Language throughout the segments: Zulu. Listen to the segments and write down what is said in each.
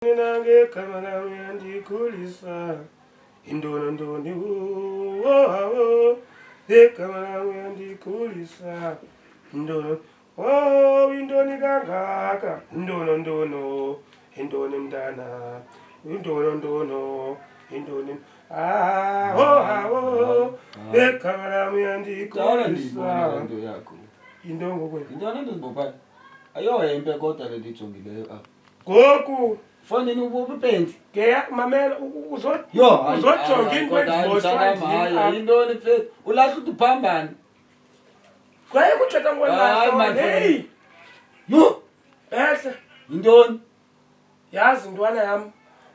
Nange kamana miyandi kulisa indono ndoni wo kamana miyandi kulisa indono indoni kangaka indono indoni mdana indono indoni kamana miyandi kulisa indongo kwe intwana ndizibopha ayohempe kodwa lelijongileyo apha goku fonini ubupendi ke mamela uzojonga into hayi intoni mfethu ulahla ukuthi uphambane kwaye kuthetha ngolahla hey yo ehle intoni yazi ntwana yam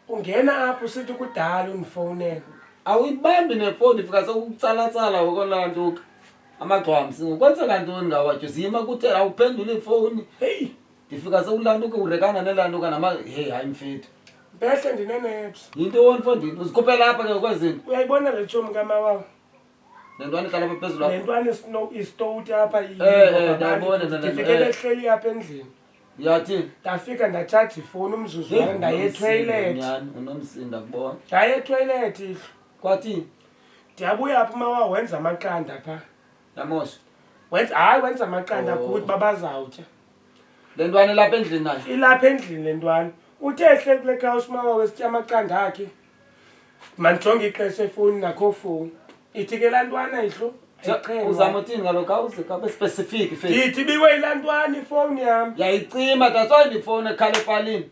ungena apho usithi kudala undifowunela awuyibambi nefoni ifika sekutsalatsala ngokolantuka amagcwamsi ngokwenzeka ntoni ngawatsho zima kuthi awuphendula ifoni hey ndifika sewulantuka urekana nelantuka hey hayi mfethu behle ndineneps yintoni mfondini uzikhuphela apha ke ngokwezinto uyayibona le tshomi kamawawo nentwana ihlala apha phezulu apha nentwana istowuti apha ndiyabona ndifike behleli apha endlini yathini ndafika ndatshaja ifoni umzuzu wale ndaye etoilet unomsinda kubona ndaye etoilet ihlo kwathini ndiyabuya apha umawawo wenza amaqanda phaa yamosha wenza amaqanda kuthi babazawutya le ntwana ilapha endlini nayo ilapha endlini le ntwana uthe ehle kule khawusi umawawo esitya amaqanda akhe mandijonge ixesha efowuni nakho fowuni ithi ke laa ntwana ihlo uzama uthini ngalokho awuzikabe specific mfethu ndithi biwe yilaa ntwana ifowuni yam yayicima that's ndifowuni ekhala epalini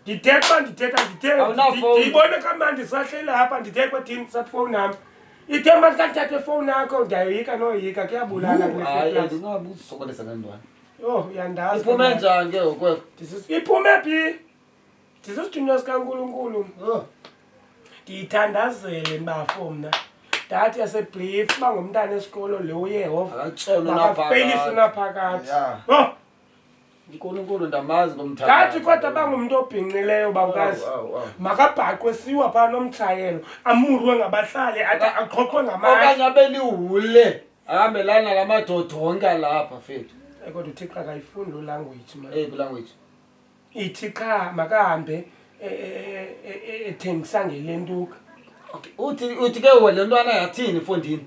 ndithetha ndiyibone kamandi ndisahleli apha ndithetha thini safowuni yam ithe mani xa ndithathe efowuni yakho ndiyayoyika noyika kuyabulala hayi andingabuzisokolisa le ntwana yho uyandazi iphume njani ke ngokwekho iphume phi ndisisithunywa sikankulunkulu ndiyithandazele mbafo mna ndathi yasebrief uba ngumntana esikolo le uyehova makafeyilise unaphakathi unkulunkulu ndamazi nomthandana ndathi kodwa bangumntu obhinqileyo bawukazi makabhaqwe siwa phaa nomtshayelo amurwe ngabahlali athi aqhoqwe ngamandla okanye abe lihule ahambelana la madoda onke alapha fethu kodwa uthixo akayifuni loo language man eyiphi language ithi qha makahambe ethengisa ngelentuka uthi ke le ntwana yathini fondini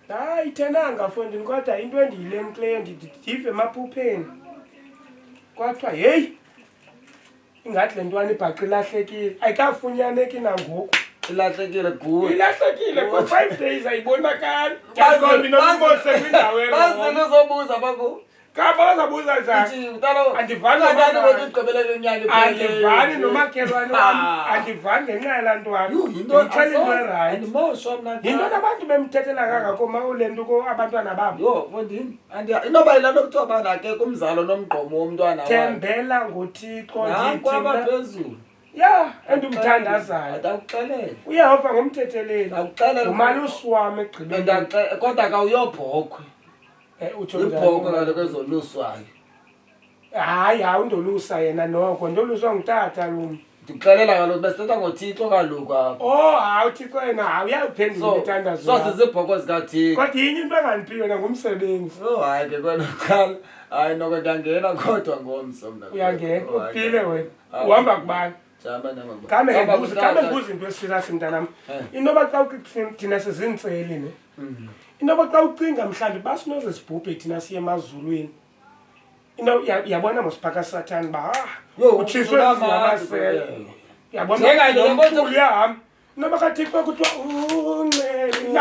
hayi ithenanga fondini kodwa into endiyilemkileyo ndive emaphupheni kwathiwa heyi ingathi le ntwana ibhaqa ilahlekile ayikafunyaneki nangoku ilahlekile kuwe ilahlekile for 5 days ayibonakali ndiyazomi nomose kwindawo bazile uzobuza bako kaba bazabuza njani andivani nomakhelwane wam andivani ngenxa yalaa ntwana ndimxela into erayithi yinto nabantu bemthethela kangako mawule nto ko abantwana babo yho fondini inoba yilaa nto kuthiwa banakekho umzalo nomgqomo womntwana thembela ngothixo ndithiphezulu ya endimthandazayo ndakuxelela uyehova ngomthetheleli ndakuxelela ngumalusi wam egqibeni kodwa kawuyobhokhwe ibhokhwe kaloku ezoluswayo hayi undolusa yena noko ndoluswa ngutata lum ndikuxelela kaloku besithetha ngothixo kaloku apho hayi uthixo yena uyawuphendula ithandazo so zizibhoko zikathixo kodwa yinye into engandiphiyo yena ngumsebenzi hayi ke kwenoqala hayi noko ndiyangena kodwa ngomso mna uyangena uphile wena uhamba kubani kame ngebuza into esirasi mntanam inoba xa thina sizintseli ne inoba xa ucinga mhlawumbi basinoze sibhubhe thina siye emazulwini yabona mosiphaka sathane uba utshiswe zingamasela yabona uyahamba inoba kathixo kuthiwa unceli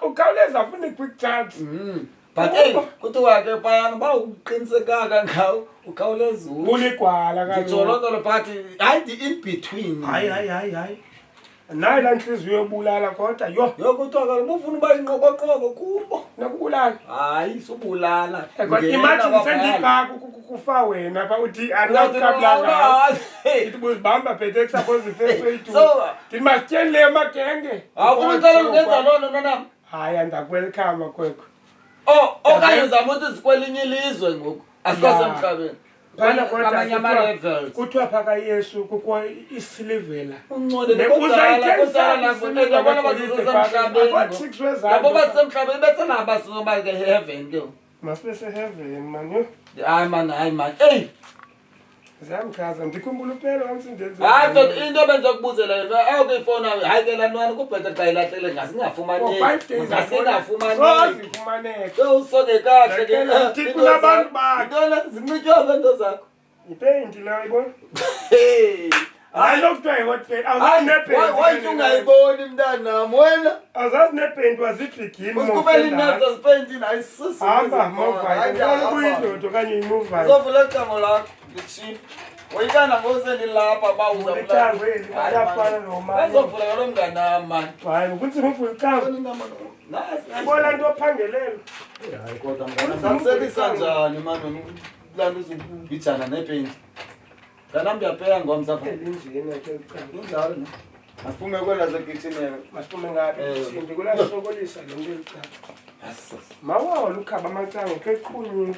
ukhawuleza afune i-quick charge but kuthiwa ke phayana uba uqinisekanga ngawo ukhawuleza buligwala kajolotolo but hayi the-in between hayi nayo laa ntliziyo yobulala kodwa yho kuthiwa kaloku ufuna uba inqokoqoko kubo nakubulala hayi subulala imagine sendibhaku kufa wena pha uthi andinawuqablanga ithi buzibamba phethe kusaphose i-first aid ndithi masityeni le magenge awufuna ucela ungenza loo nto nonam hayi andakwelkhama kwekho okanye uzama ukuthi zikwelinye ilizwe ngoku asikasemhlabeni phana Kwamanye ama-levels. kuthiwa phaka Yesu kukho isilivela Uncole kudala yabona bazisemhlabeni. Labo basemhlabeni bese nabasizoba ke heaven ke. masibe seheaven man Hayi man. Hey. ziyamchaza ndikhumbula uphelo kamsindenze Hayi into benza ukubuzela yena awukuyifona hayi ke lantwana kubhethe xa ilahlele ngasingafumani. Ngasingafumaneka Usoke kahle ke. Thina kunabantu bakhe. Intona zincitywa ngento zakho. ipaint la yibona Hey. hayi lokuthiwa yi-hot paint awuzazi Why ungayiboni mntanami wena? awuzazi nepaint wazibhigini Usikubela inetha spendini ayisisi. hamba movayo kuyindoda okanye uyimuvayo Uzovula icamo lakho ngitshini. Uyikana ngoseni lapha bawuza Ulechango eli bayafana nomama Bazovula kalo mnganami man. hayi ukuthi ngivula ichango ibona into ophangelelo Hayi kodwa mnganami ngiselisa njani man lanto uzubijana nepaint. Mnganami uyapheka ngomsa pho. elinjena ke ichango Kunjalo ne. Asiphume kwela zekitchen. masiphume ngapi isindi kulasokolisa lo nto elichango mawawo lukhaba amacango ke qhunyi